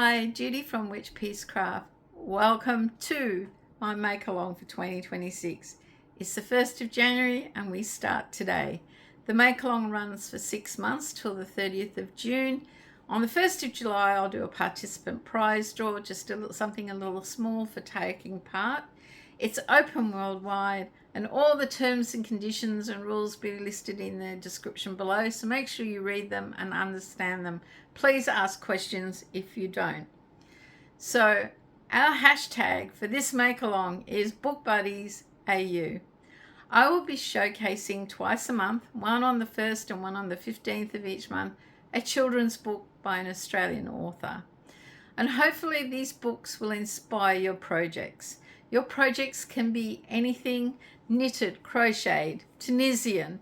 Hi, Judy from Witch Peace Craft. Welcome to my make along for 2026. It's the 1st of January and we start today. The make along runs for 6 months till the 30th of June. On the 1st of July, I'll do a participant prize draw, just something a little small for taking part. It's open worldwide, and all the terms and conditions and rules will be listed in the description below, so make sure you read them and understand them. Please ask questions if you don't. So our hashtag for this make along is BookBuddiesAU. I will be showcasing twice a month, one on the 1st and one on the 15th of each month, a children's book by an Australian author. And hopefully these books will inspire your projects. Your projects can be anything: knitted, crocheted, Tunisian,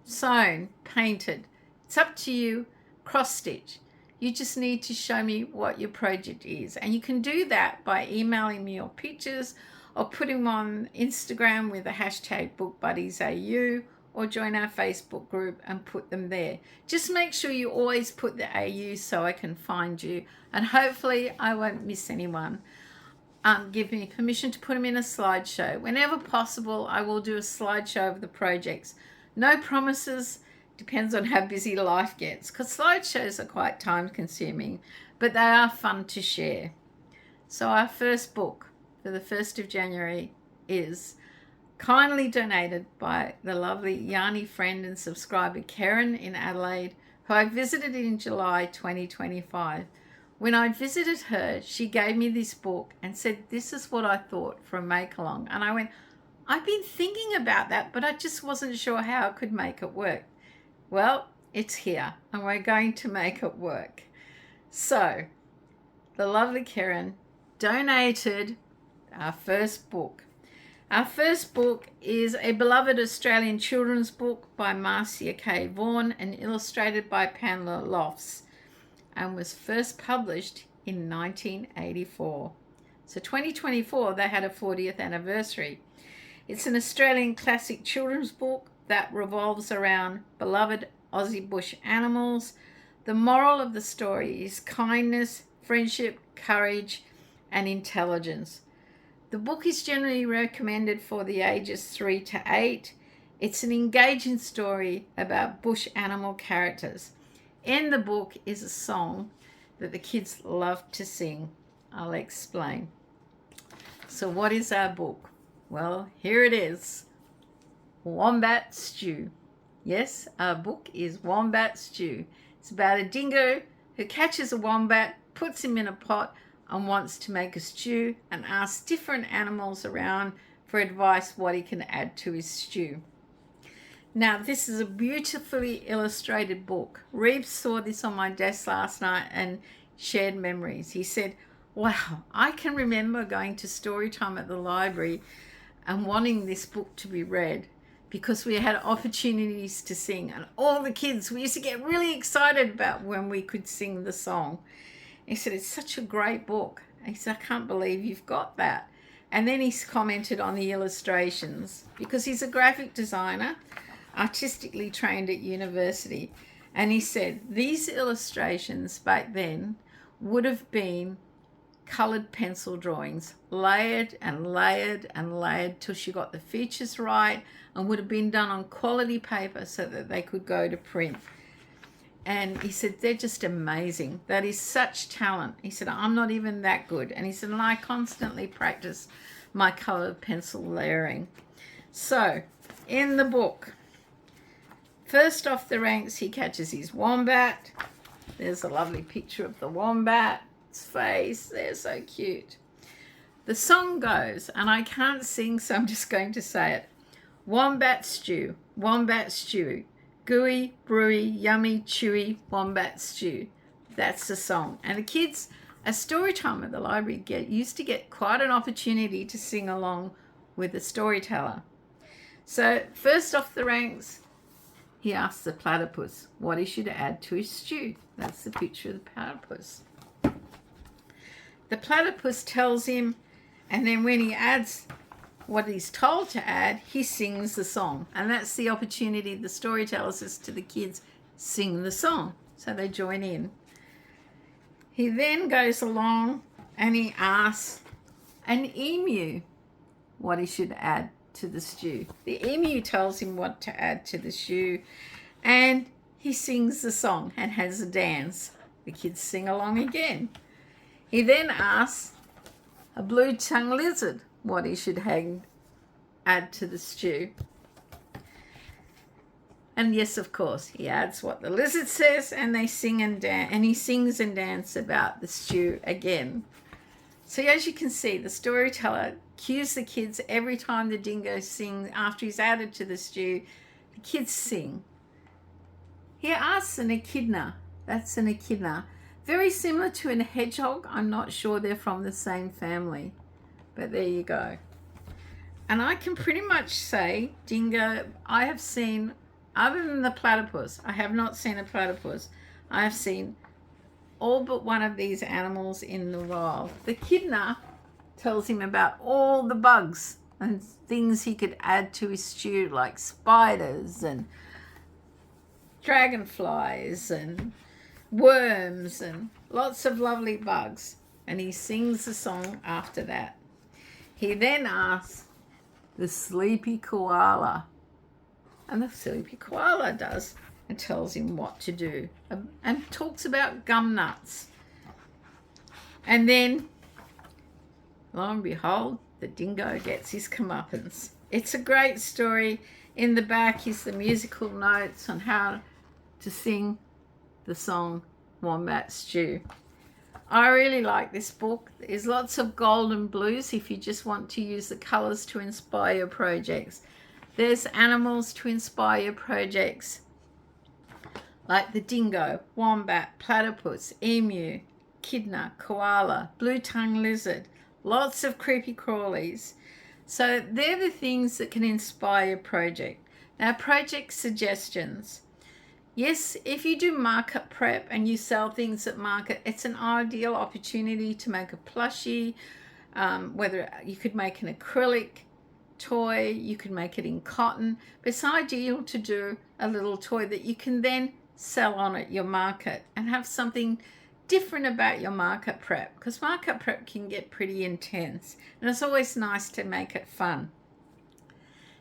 sewn, painted. It's up to you. Cross stitch. You just need to show me what your project is. And you can do that by emailing me your pictures or putting them on Instagram with the hashtag BookBuddiesAU, or join our Facebook group and put them there. Just make sure you always put the AU so I can find you, and hopefully I won't miss anyone. Give me permission to put them in a slideshow. Whenever possible, I will do a slideshow of the projects. No promises, depends on how busy life gets, because slideshows are quite time consuming, but they are fun to share. So our first book for the 1st of January is kindly donated by the lovely Yarny friend and subscriber Karen in Adelaide, who I visited in July 2025. When I visited her, she gave me this book and said, "This is what I thought for a make-along." And I went, "I've been thinking about that, but I just wasn't sure how I could make it work." Well, it's here, and we're going to make it work. So, the lovely Karen donated our first book. Our first book is a beloved Australian children's book by Marcia K. Vaughan and illustrated by Pamela Lofts, and was first published in 1984. So 2024, they had a 40th anniversary. It's an Australian classic children's book that revolves around beloved Aussie bush animals. The moral of the story is kindness, friendship, courage, and intelligence. The book is generally recommended for the ages 3 to 8. It's an engaging story about bush animal characters. In the book is a song that the kids love to sing. I'll explain. So what is our book? Well, here it is. Wombat Stew. Yes, our book is Wombat Stew. It's about a dingo who catches a wombat, puts him in a pot, and wants to make a stew, and asks different animals around for advice what he can add to his stew. Now, this is a beautifully illustrated book. Reeves saw this on my desk last night and shared memories. He said, "Wow, I can remember going to story time at the library and wanting this book to be read because we had opportunities to sing. And all the kids, we used to get really excited about when we could sing the song." He said, "It's such a great book." He said, "I can't believe you've got that." And then he's commented on the illustrations because he's a graphic designer, artistically trained at university, and he said these illustrations back then would have been colored pencil drawings, layered and layered and layered till she got the features right, and would have been done on quality paper so that they could go to print. And he said they're just amazing. That is such talent. He said, "I'm not even that good." And he said, "And I constantly practice my colored pencil layering." So in the book, first off the ranks, he catches his wombat. There's a lovely picture of the wombat's face. They're so cute. The song goes, and I can't sing, so I'm just going to say it. Wombat stew, wombat stew, gooey, brewy, yummy, chewy, wombat stew. That's the song. And the kids, at story time at the library, used to get quite an opportunity to sing along with the storyteller. So first off the ranks, he asks the platypus what he should add to his stew. That's the picture of the platypus. The platypus tells him, and then when he adds what he's told to add, he sings the song. And that's the opportunity the storyteller says to the kids, sing the song. So they join in. He then goes along and he asks an emu what he should add to the stew. The emu tells him what to add to the stew, and he sings the song and has a dance. The kids sing along again. He then asks a blue-tongued lizard what he should add to the stew. And yes, of course, he adds what the lizard says, and they sing and dance, and he sings and dances about the stew again. So as you can see, the storyteller cues the kids every time the dingo sings. After he's added to the stew, the kids sing. He asks an echidna. That's an echidna. Very similar to a hedgehog. I'm not sure they're from the same family, but there you go. And I can pretty much say dingo, I have seen, other than the platypus, I have not seen a platypus. I have seen all but one of these animals in the wild. The echidna tells him about all the bugs and things he could add to his stew, like spiders and dragonflies and worms and lots of lovely bugs. And he sings the song after that. He then asks the sleepy koala, and the sleepy koala does and tells him what to do, and talks about gum nuts. And then, lo and behold, the dingo gets his comeuppance. It's a great story. In the back is the musical notes on how to sing the song Wombat Stew. I really like this book. There's lots of gold and blues if you just want to use the colours to inspire your projects. There's animals to inspire your projects, like the dingo, wombat, platypus, emu, echidna, koala, blue-tongued lizard, lots of creepy crawlies. So they're the things that can inspire your project. Now, project suggestions. Yes, if you do market prep and you sell things at market, it's an ideal opportunity to make a plushie. Whether you could make an acrylic toy, you could make it in cotton, but it's ideal to do a little toy that you can then sell on at your market and have something different about your market prep, because market prep can get pretty intense and it's always nice to make it fun.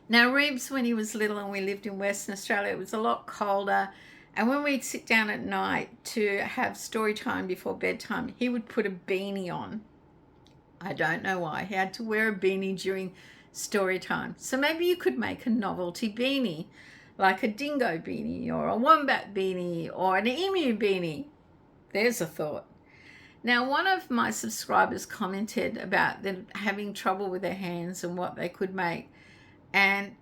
Now, Reeves, when he was little and we lived in Western Australia, it was a lot colder, and when we'd sit down at night to have story time before bedtime, he would put a beanie on. I don't know why. He had to wear a beanie during story time. So maybe you could make a novelty beanie, like a dingo beanie or a wombat beanie or an emu beanie. There's a thought. Now, one of my subscribers commented about them having trouble with their hands and what they could make, and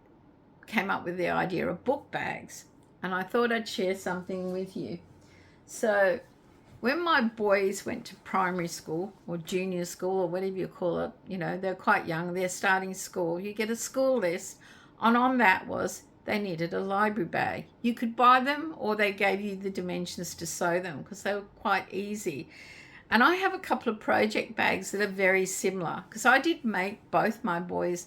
came up with the idea of book bags. And I thought I'd share something with you. So when my boys went to primary school or junior school or whatever you call it, you know, they're quite young, they're starting school, you get a school list, and on that was they needed a library bag. You could buy them, or they gave you the dimensions to sew them because they were quite easy. And I have a couple of project bags that are very similar, because I did make both my boys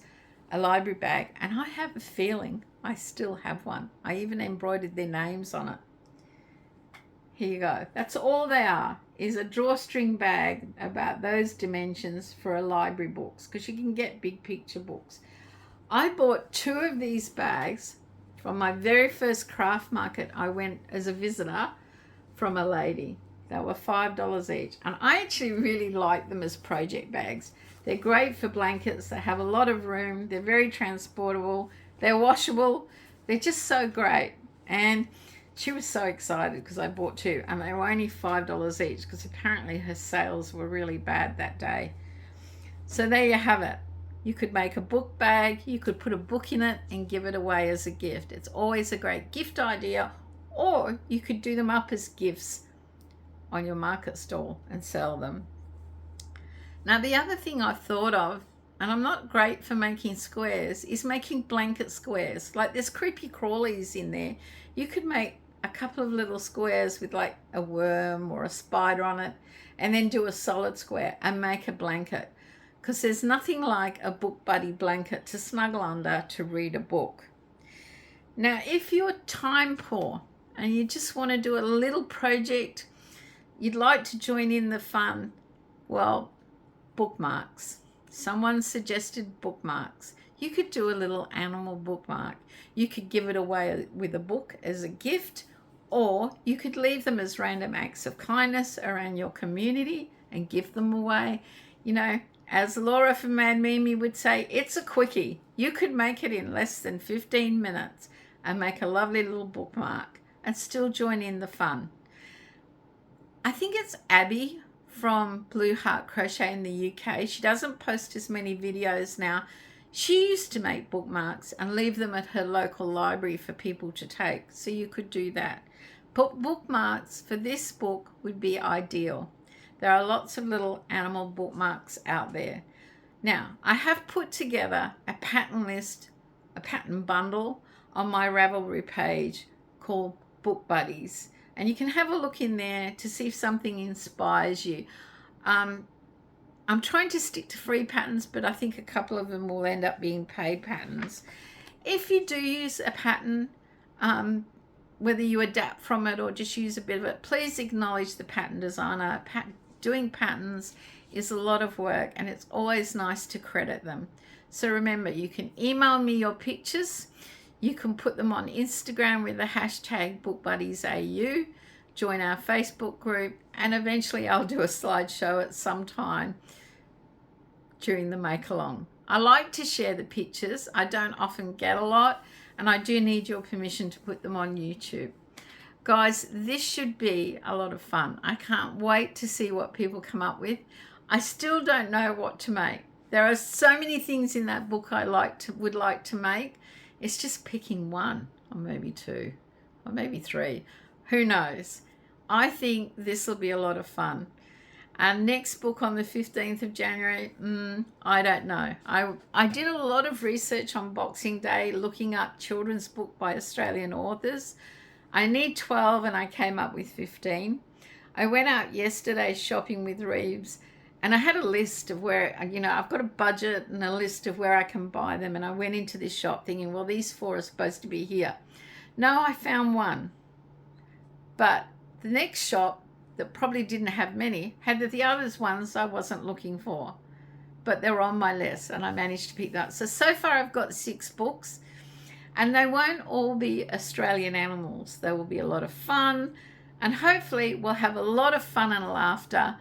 a library bag, and I have a feeling I still have one. I even embroidered their names on it. Here you go. That's all they are, is a drawstring bag about those dimensions for a library books, because you can get big picture books. I bought 2 of these bags from my very first craft market. I went as a visitor from a lady. They were $5 each, and I actually really like them as project bags. They're great for blankets. They have a lot of room. They're very transportable. They're washable. They're just so great. And she was so excited because I bought 2, and they were only $5 each, because apparently her sales were really bad that day. So there you have it. You could make a book bag. You could put a book in it and give it away as a gift. It's always a great gift idea. Or you could do them up as gifts on your market stall and sell them. Now, the other thing I've thought of, and I'm not great for making squares, is making blanket squares. Like, there's creepy crawlies in there. You could make a couple of little squares with like a worm or a spider on it, and then do a solid square and make a blanket, because there's nothing like a book buddy blanket to snuggle under to read a book. Now, if you're time poor and you just want to do a little project, you'd like to join in the fun, well, bookmarks. Someone suggested bookmarks. You could do a little animal bookmark. You could give it away with a book as a gift, or you could leave them as random acts of kindness around your community and give them away. You know, as Laura from Mad Mimi would say, it's a quickie. You could make it in less than 15 minutes and make a lovely little bookmark and still join in the fun. I think it's Abby from Blue Heart Crochet in the UK. She doesn't post as many videos now. She used to make bookmarks and leave them at her local library for people to take, so you could do that. But bookmarks for this book would be ideal. There are lots of little animal bookmarks out there. Now, I have put together a pattern list, a pattern bundle on my Ravelry page called Book Buddies. And you can have a look in there to see if something inspires you. I'm trying to stick to free patterns, but I think a couple of them will end up being paid patterns. If you do use a pattern, whether you adapt from it or just use a bit of it, please acknowledge the pattern designer. Doing patterns is a lot of work, and it's always nice to credit them. So remember, you can email me your pictures. You can put them on Instagram with the hashtag BookBuddiesAU, join our Facebook group, and eventually I'll do a slideshow at some time during the make along. I like to share the pictures. I don't often get a lot, and I do need your permission to put them on YouTube. Guys, this should be a lot of fun. I can't wait to see what people come up with. I still don't know what to make. There are so many things in that book I would like to make. It's just picking one, or maybe two, or maybe three. Who knows? I think this will be a lot of fun. Our next book on the 15th of January, I don't know. I did a lot of research on Boxing Day looking up children's book by Australian authors. I need 12 and I came up with 15. I went out yesterday shopping with Reeves, and I had a list of where, you know, I've got a budget and a list of where I can buy them. And I went into this shop thinking, well, these 4 are supposed to be here. No, I found one. But the next shop that probably didn't have many had the others ones I wasn't looking for. But they were on my list and I managed to pick that up. So far I've got 6 books, and they won't all be Australian animals. They will be a lot of fun, and hopefully we'll have a lot of fun and laughter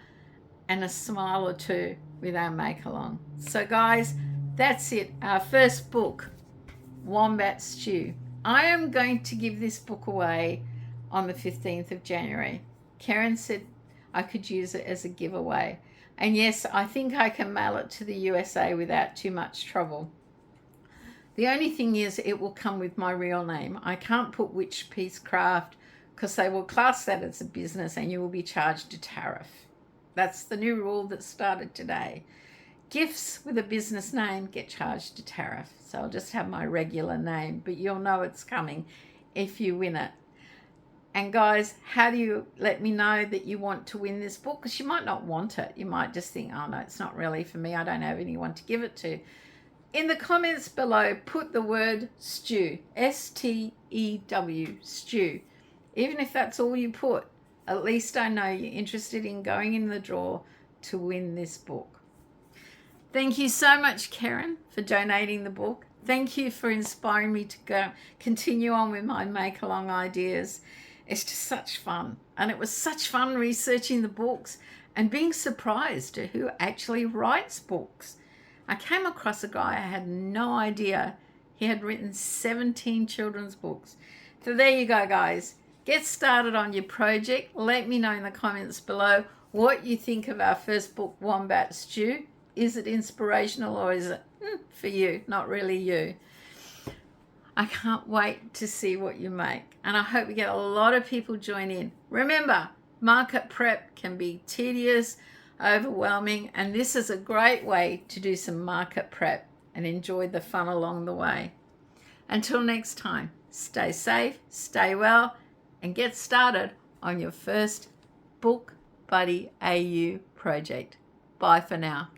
and a smile or two with our make along. So guys, that's it. Our first book, Wombat Stew. I am going to give this book away on the 15th of January. Karen said I could use it as a giveaway. And yes, I think I can mail it to the USA without too much trouble. The only thing is it will come with my real name. I can't put Which Piece Craft because they will class that as a business and you will be charged a tariff. That's the new rule that started today. Gifts with a business name get charged a tariff. So I'll just have my regular name, but you'll know it's coming if you win it. And guys, how do you let me know that you want to win this book? Because you might not want it. You might just think, oh no, it's not really for me. I don't have anyone to give it to. In the comments below, put the word stew, S-T-E-W, stew. Even if that's all you put, at least I know you're interested in going in the draw to win this book. Thank you so much, Karen, for donating the book. Thank you for inspiring me to continue on with my make-along ideas. It's just such fun. And it was such fun researching the books and being surprised at who actually writes books. I came across a guy, I had no idea he had written 17 children's books. So there you go, guys. Get started on your project. Let me know in the comments below what you think of our first book, Wombat Stew. Is it inspirational or is it for you, not really you? I can't wait to see what you make. And I hope we get a lot of people join in. Remember, market prep can be tedious, overwhelming, and this is a great way to do some market prep and enjoy the fun along the way. Until next time, stay safe, stay well, and get started on your first Book Buddy AU project. Bye for now.